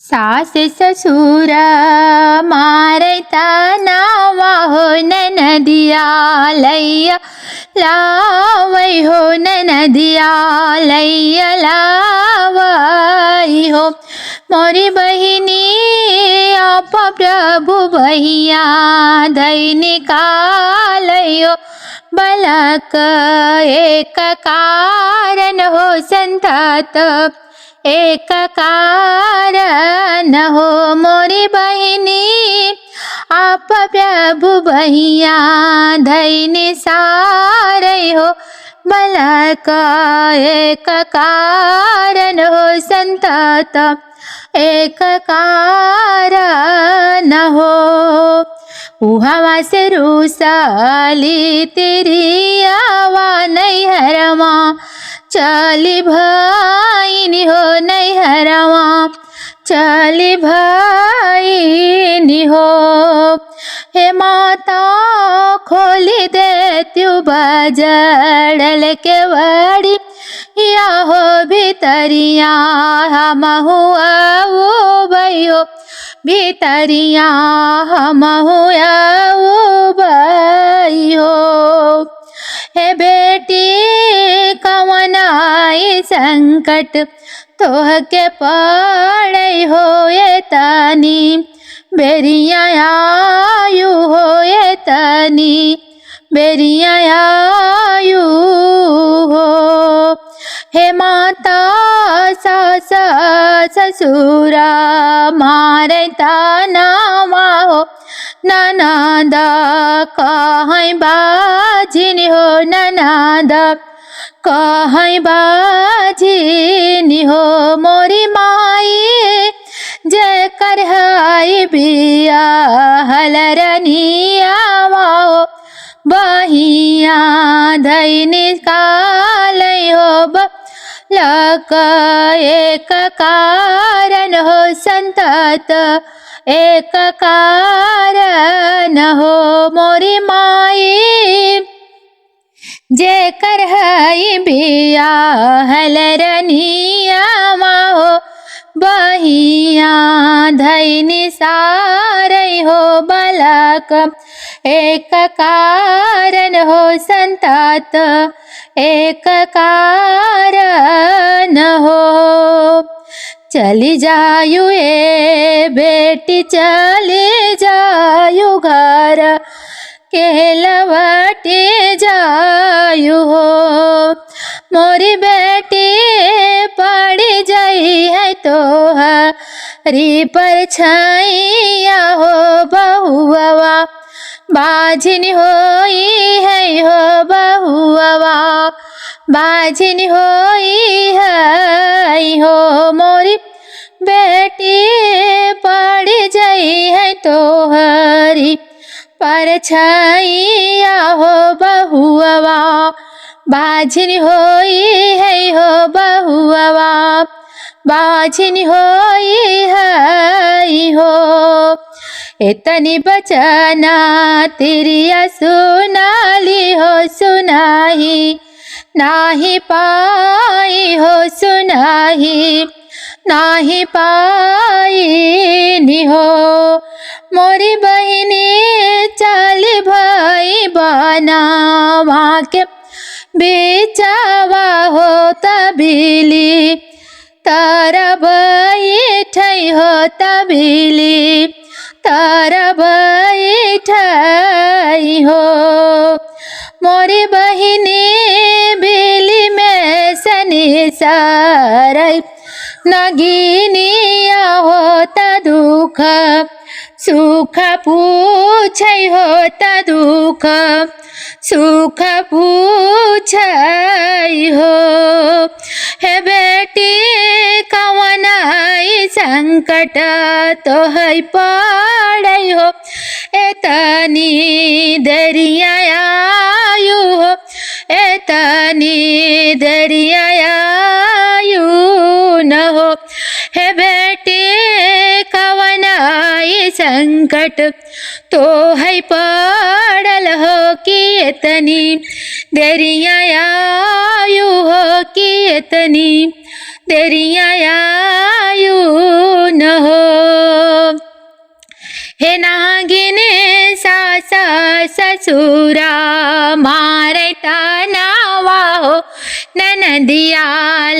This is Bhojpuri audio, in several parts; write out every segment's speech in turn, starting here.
सास ससुर मारता नावा हो नदिया लैया लावै हो नदिया लैया लावै हो मोरी बहिनी आप प्रभु बहिया धैनी कालयो बलक एक कारण हो संतत एक कारण हो मोरी बहिनी आप प्रभु बहिया धैनी सारे हो बलक एक कारण हो संतत एक कारण हो उहावा से रूसाली तेरी आवा नैहरवा चली भाईनी हो नैहरवा चली भाईनी हो हे माता खोली दे त्यू बजड़ल के वड़ी या हो भीतरिया हम हुआ वो भयो भीतरिया हम हुआ वो भयो हे बेटी कवन आई संकट तोह के पड़े हो ये तनी बेरिया आयु हो ये तनी बेरिया आयु हो हे माता सास ससुरा मारता नावा हो ननद कहीं बाजिन हो ननद कहीं बाजिन हो मोरी माई जय कर हाई बिया हलरनिया हो बहिया धैनी कालय हो लक एक कारण हो संतत एक कारण हो मोरी माई जे कर हई बिया हलरनिया हो बहिया धैनी सारे हो बलक एक कारण हो संतत एक कारण हो चली जायु ए बेटी चली जायु घर के लवटे जायु हो मोरी बेटी पड़ी जाई है तो हरी पर छाइया हो बहुआ बाजिन होई है हो बहुआ बाजिन होई है हो मोरी बेटी पड़ी जाई है तो हरी पर छाइया हो बहुआ बाजिन होई है हो बहुआ बाजिन होई है हो इतनी बचना तेरिया सुनाली हो सुनाही नाही पाई हो सुनाही नाही पाई नी हो मोरी बहिनी चली भाई बनावा के बेचावा हो तबिली तारा बैठै हो तबिली तारा बैठै हो मोरी बहिनी बिली में सनी सारै नगिनिया होता दुख सुख पूछै होता दुख सुख पूछै हो हे बेटी कवन आई संकट तो है पड़ै हो एतनी दरिया आयु हो एतनी दरिया आयु न हो हे बेटी कवन आई संकट तो है पड़ल हो कि एतनी दरिया आयु हो कि एतनी दरिया आयु न हो। ससुरा मारे तनावा हो ननदिया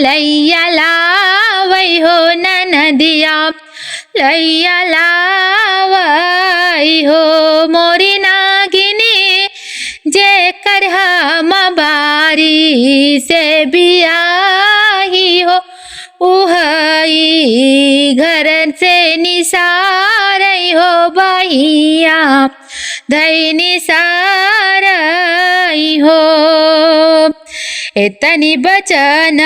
लैया लावै हो ननदिया लैया लावै हो मोरी नागिनी जे कर हम बारी से बियाही हो उहई घर से निसारई हो बहिया धई निसारई हो एतनी बचन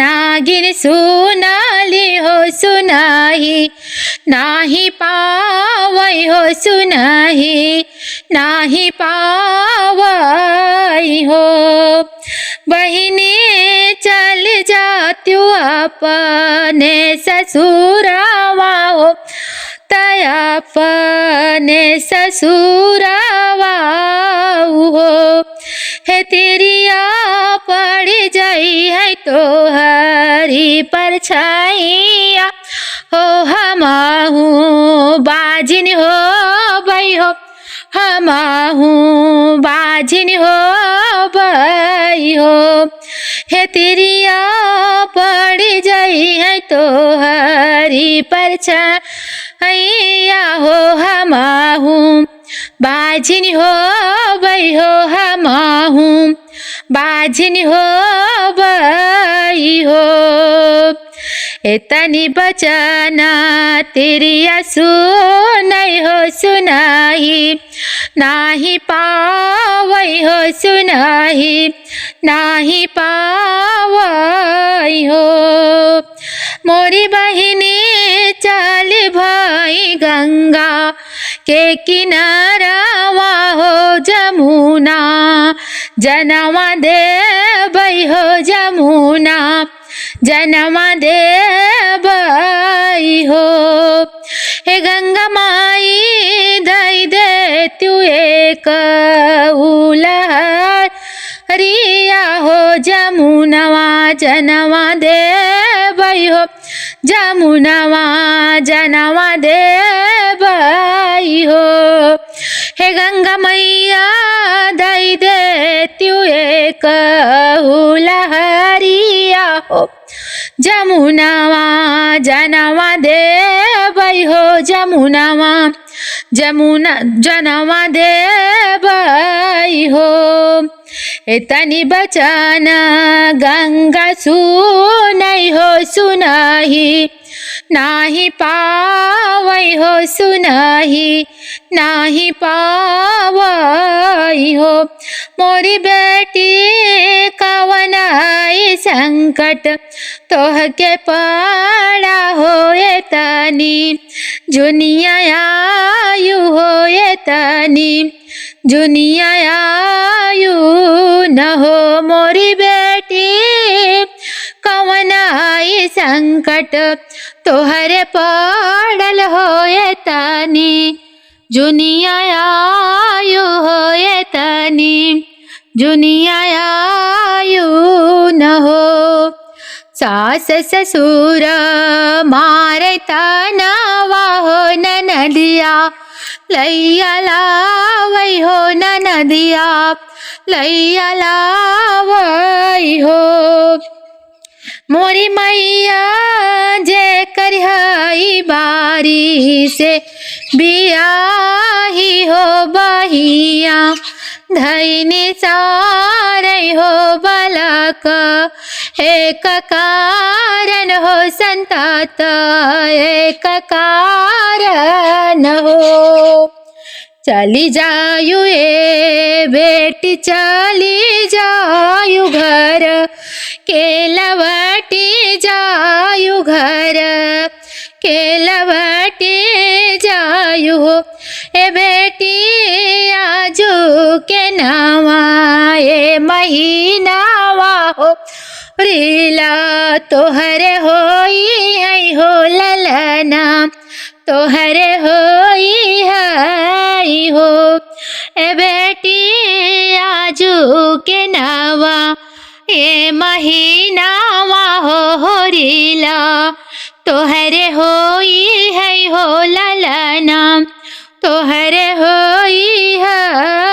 नागिन सुनाली हो सुनाही नाही पावई हो सुनाही नाही पावई हो बहिनी चल जात्यु अपने ससुरावा हो तयपने ससुरावा हो हे तेरिया पड़ जाई है तो हरी परछाइया हो हमाहू बाजिन हो बई हो हमाहू बाजिन हो बई हो हे तेरिया पड़ जाई है तो हरी परछाइया हो हमाहू बाजिन हो बई हो हमाहू बाजिन हो बई हो एतनी बचन तेरिया सुनई हो सुनाही नाही पावई हो सुनाही नाही पावई हो मोरी बहिनी चल भाई गंगा के किनारावा हो जमुना जनवा दे बई हो जमुना जनवा दे बई हो हे गंगा माई दई दे तू एक उलहर रिया हो जमुनवा जनवा दे बई हो जमुनवा जनवा दे बई हो हे गंगा मैया दई दे तू एक उलहरिया हो जमुनवा जनवा दे बई हो जमुनवा जमुना जनवा दे बई हो एतनी बचन गंगा सुनई हो सुनाही नाही पावई हो सुनाही नाही पावई हो मोरी बेटी कवनाई संकट तोह के पड़ा हो एतनी जुनिया आयु हो एतनी जुनिया आयु न हो मोरी बेटी कवनाई संकट तोहरे पड़ल हो एतनी जुनिया आयु हो एतनी जुनिया आयु न हो सास ससुर मारे तनावा हो ननदिया लैया लावई हो ननदिया लैया लावई हो मोरी मैया जे करहई बारी से बियाही हो बहिया धैनी सारई हो बलक एक कारण हो संतात एक कारण हो चली जायु ए बेटी चली जायु घर के लवटी जायु घर के लवटी जायु हो ए बेटी आजू के नवा ए महीनावा हो रीला तोहरे होई है हो ललना तोहरे होई है हो ए बेटी आजू के नवा ए महीनावा हो रीला तोहरे होई है हो ललना तोहरे होई है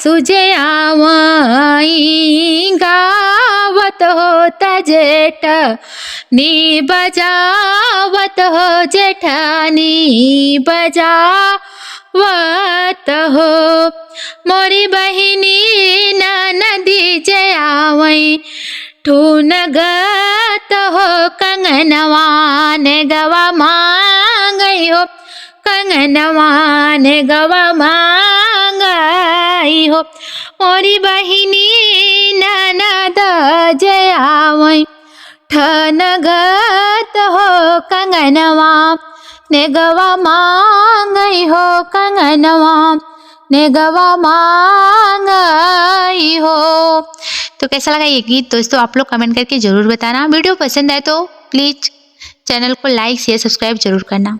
सासूजे आवई गावत होता जेठ नी बजावत हो जेठानी बजावत हो मोरी बहिनी नदी जे आवई ठून गत हो कंगनवान गवा मांगई हो कंगनवान गवा मांगई हो मोरी बहिनी ननद जे आवई ठन गत हो कंगनवा ने गवा मांगई हो कंगनवा ने गवा मांगई हो। तो कैसा लगा ये गीत दोस्तों, आप लोग कमेंट करके ज़रूर बताना। वीडियो पसंद आए तो प्लीज़ चैनल को लाइक शेयर सब्सक्राइब जरूर करना।